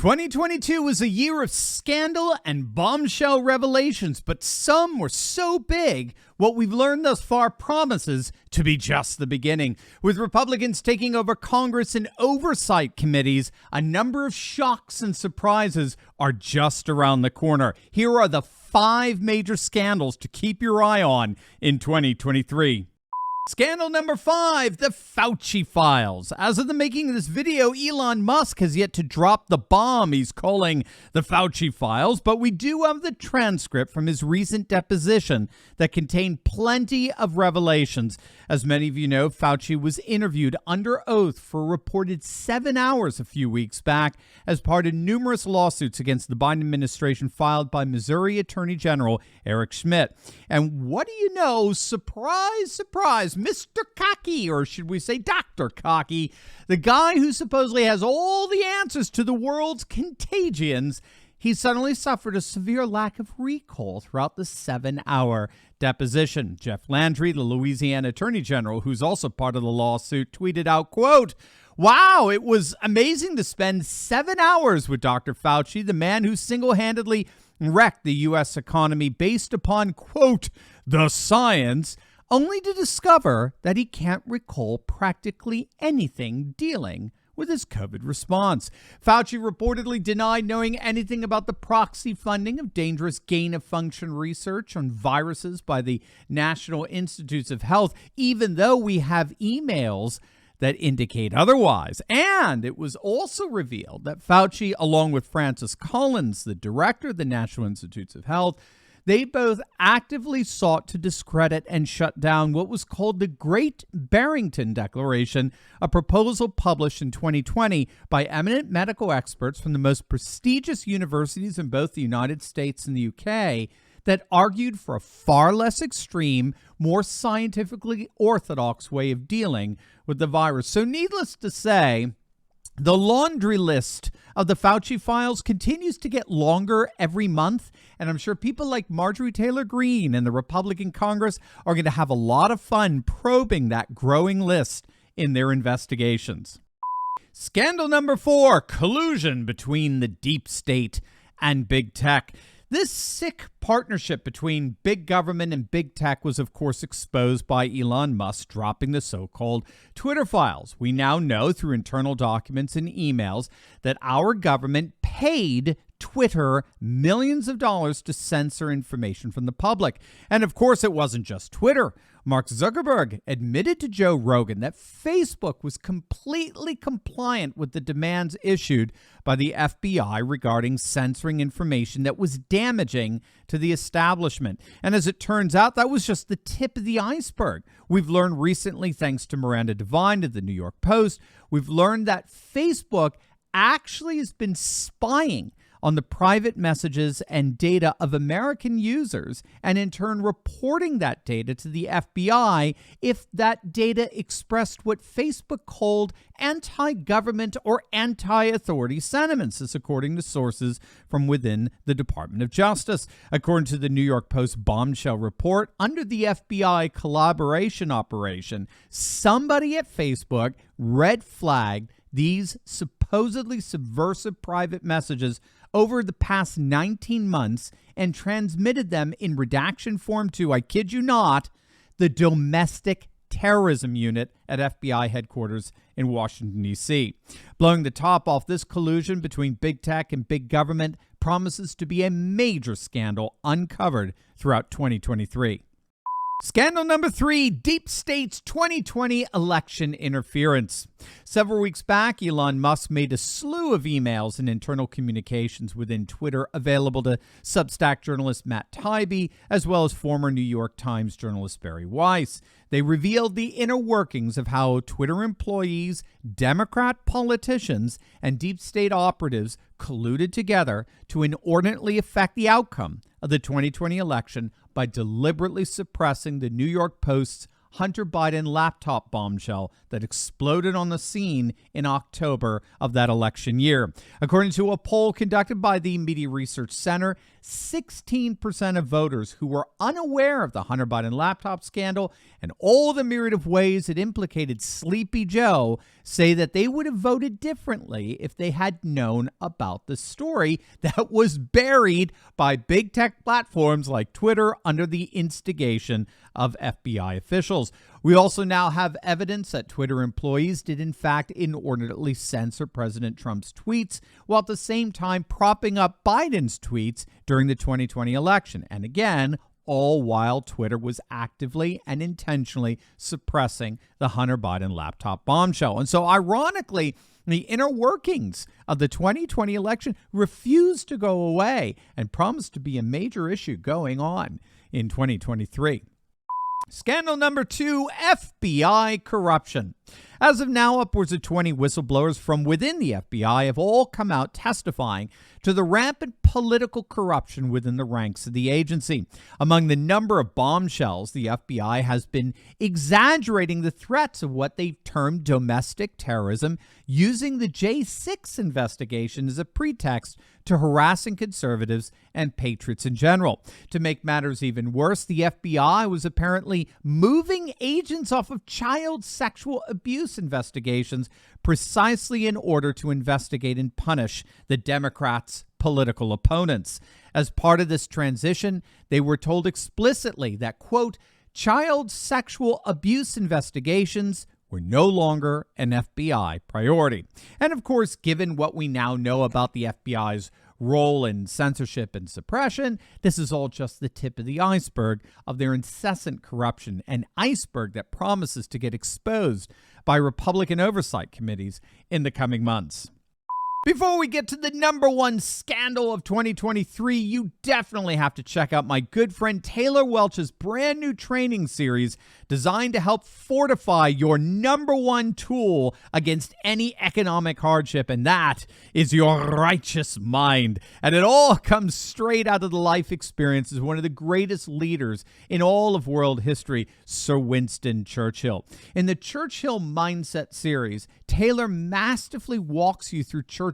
2022 was a year of scandal and bombshell revelations, but some were so big, what we've learned thus far promises to be just the beginning. With Republicans taking over Congress and oversight committees, a number of shocks and surprises are just around the corner. Here are the 5 major scandals to keep your eye on in 2023. Scandal number 5, the Fauci Files. As of the making of this video, Elon Musk has yet to drop the bomb he's calling the Fauci Files, but we do have the transcript from his recent deposition that contained plenty of revelations. As many of you know, Fauci was interviewed under oath for a reported 7 hours a few weeks back as part of numerous lawsuits against the Biden administration filed by Missouri Attorney General Eric Schmidt. And what do you know? Surprise, surprise. Mr. Cocky, or should we say Dr. Cocky, the guy who supposedly has all the answers to the world's contagions, he suddenly suffered a severe lack of recall throughout the 7-hour deposition. Jeff Landry, the Louisiana Attorney General, who's also part of the lawsuit, tweeted out, quote, "Wow, it was amazing to spend 7 hours with Dr. Fauci, the man who single-handedly wrecked the U.S. economy based upon, quote, the science, only to discover that he can't recall practically anything dealing with his COVID response." Fauci reportedly denied knowing anything about the proxy funding of dangerous gain-of-function research on viruses by the National Institutes of Health, even though we have emails that indicate otherwise. And it was also revealed that Fauci, along with Francis Collins, the director of the National Institutes of Health, they both actively sought to discredit and shut down what was called the Great Barrington Declaration, a proposal published in 2020 by eminent medical experts from the most prestigious universities in both the United States and the UK that argued for a far less extreme, more scientifically orthodox way of dealing with the virus. So needless to say, the laundry list of the Fauci Files continues to get longer every month, and I'm sure people like Marjorie Taylor Greene and the Republican Congress are going to have a lot of fun probing that growing list in their investigations. Scandal number 4, collusion between the deep state and big tech. This sick partnership between big government and big tech was, of course, exposed by Elon Musk dropping the so-called Twitter files. We now know through internal documents and emails that our government paid Twitter millions of dollars to censor information from the public. And of course, it wasn't just Twitter. Mark Zuckerberg admitted to Joe Rogan that Facebook was completely compliant with the demands issued by the FBI regarding censoring information that was damaging to the establishment. And as it turns out, that was just the tip of the iceberg. We've learned recently, thanks to Miranda Devine of the New York Post, we've learned that Facebook actually has been spying on the private messages and data of American users, and in turn reporting that data to the FBI if that data expressed what Facebook called anti-government or anti-authority sentiments, this according to sources from within the Department of Justice. According to the New York Post bombshell report, under the FBI collaboration operation, somebody at Facebook red flagged these supposedly subversive private messages over the past 19 months and transmitted them in redaction form to, I kid you not, the Domestic Terrorism Unit at FBI headquarters in Washington, D.C. Blowing the top off, this collusion between big tech and big government promises to be a major scandal uncovered throughout 2023. Scandal number 3, Deep State's 2020 election interference. Several weeks back, Elon Musk made a slew of emails and internal communications within Twitter available to Substack journalist Matt Taibbi, as well as former New York Times journalist Barry Weiss. They revealed the inner workings of how Twitter employees, Democrat politicians, and deep state operatives colluded together to inordinately affect the outcome of the 2020 election by deliberately suppressing the New York Post's Hunter Biden laptop bombshell that exploded on the scene in October of that election year. According to a poll conducted by the Media Research Center, 16% of voters who were unaware of the Hunter Biden laptop scandal and all the myriad of ways it implicated Sleepy Joe say that they would have voted differently if they had known about the story that was buried by big tech platforms like Twitter under the instigation of FBI officials. We also now have evidence that Twitter employees did in fact inordinately censor President Trump's tweets, while at the same time propping up Biden's tweets during the 2020 election. And again, all while Twitter was actively and intentionally suppressing the Hunter Biden laptop bombshell. And so ironically, the inner workings of the 2020 election refused to go away and promised to be a major issue going on in 2023. Scandal number 2, FBI corruption. As of now, upwards of 20 whistleblowers from within the FBI have all come out testifying to the rampant political corruption within the ranks of the agency. Among the number of bombshells, the FBI has been exaggerating the threats of what they've termed domestic terrorism, using the J6 investigation as a pretext to harassing conservatives and patriots in general. To make matters even worse, the FBI was apparently moving agents off of child sexual abuse investigations precisely in order to investigate and punish the Democrats' political opponents. As part of this transition, they were told explicitly that, quote, child sexual abuse investigations were no longer an FBI priority. And of course, given what we now know about the FBI's role in censorship and suppression, this is all just the tip of the iceberg of their incessant corruption, an iceberg that promises to get exposed by Republican oversight committees in the coming months. Before we get to the number one scandal of 2023, you definitely have to check out my good friend Taylor Welch's brand new training series designed to help fortify your number one tool against any economic hardship, and that is your righteous mind. And it all comes straight out of the life experiences of one of the greatest leaders in all of world history, Sir Winston Churchill. In the Churchill Mindset series, Taylor masterfully walks you through Churchill's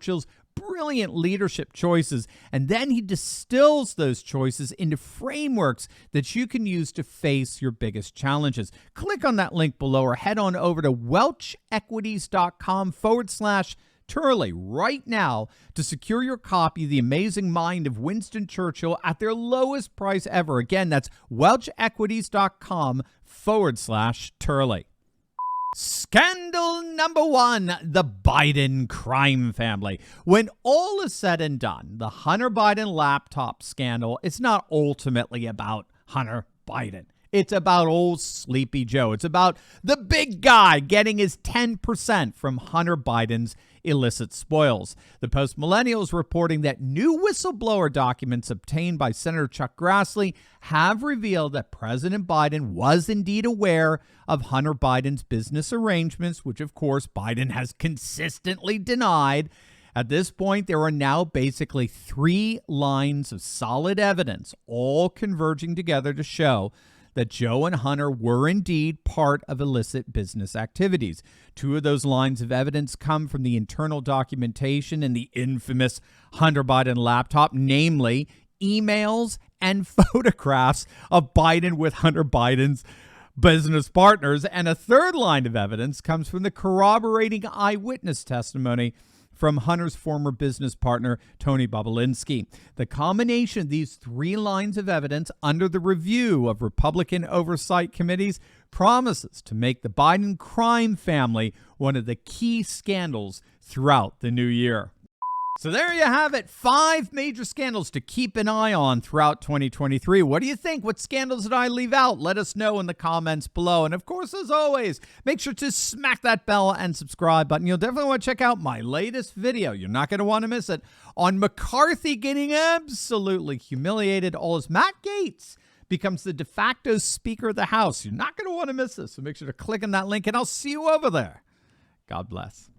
brilliant leadership choices, and then he distills those choices into frameworks that you can use to face your biggest challenges. Click on that link below or head on over to welchequities.com/Turley right now to secure your copy of The Amazing Mind of Winston Churchill at their lowest price ever. Again, that's welchequities.com/Turley. Scandal number 1, the Biden crime family. When all is said and done, the Hunter Biden laptop scandal, it's not ultimately about Hunter Biden. It's about old Sleepy Joe. It's about the big guy getting his 10% from Hunter Biden's illicit spoils. The Post-Millennial is reporting that new whistleblower documents obtained by Senator Chuck Grassley have revealed that President Biden was indeed aware of Hunter Biden's business arrangements, which of course Biden has consistently denied. At this point, there are now basically 3 lines of solid evidence, all converging together to show that Joe and Hunter were indeed part of illicit business activities. 2 of those lines of evidence come from the internal documentation in the infamous Hunter Biden laptop, namely emails and photographs of Biden with Hunter Biden's business partners. And a 3rd line of evidence comes from the corroborating eyewitness testimony from Hunter's former business partner, Tony Bobulinski. The combination of these 3 lines of evidence under the review of Republican oversight committees promises to make the Biden crime family one of the key scandals throughout the new year. So there you have it, 5 major scandals to keep an eye on throughout 2023. What do you think? What scandals did I leave out? Let us know in the comments below. And of course, as always, make sure to smack that bell and subscribe button. You'll definitely want to check out my latest video. You're not going to want to miss it on McCarthy getting absolutely humiliated. All as Matt Gaetz becomes the de facto Speaker of the House. You're not going to want to miss this. So make sure to click on that link and I'll see you over there. God bless.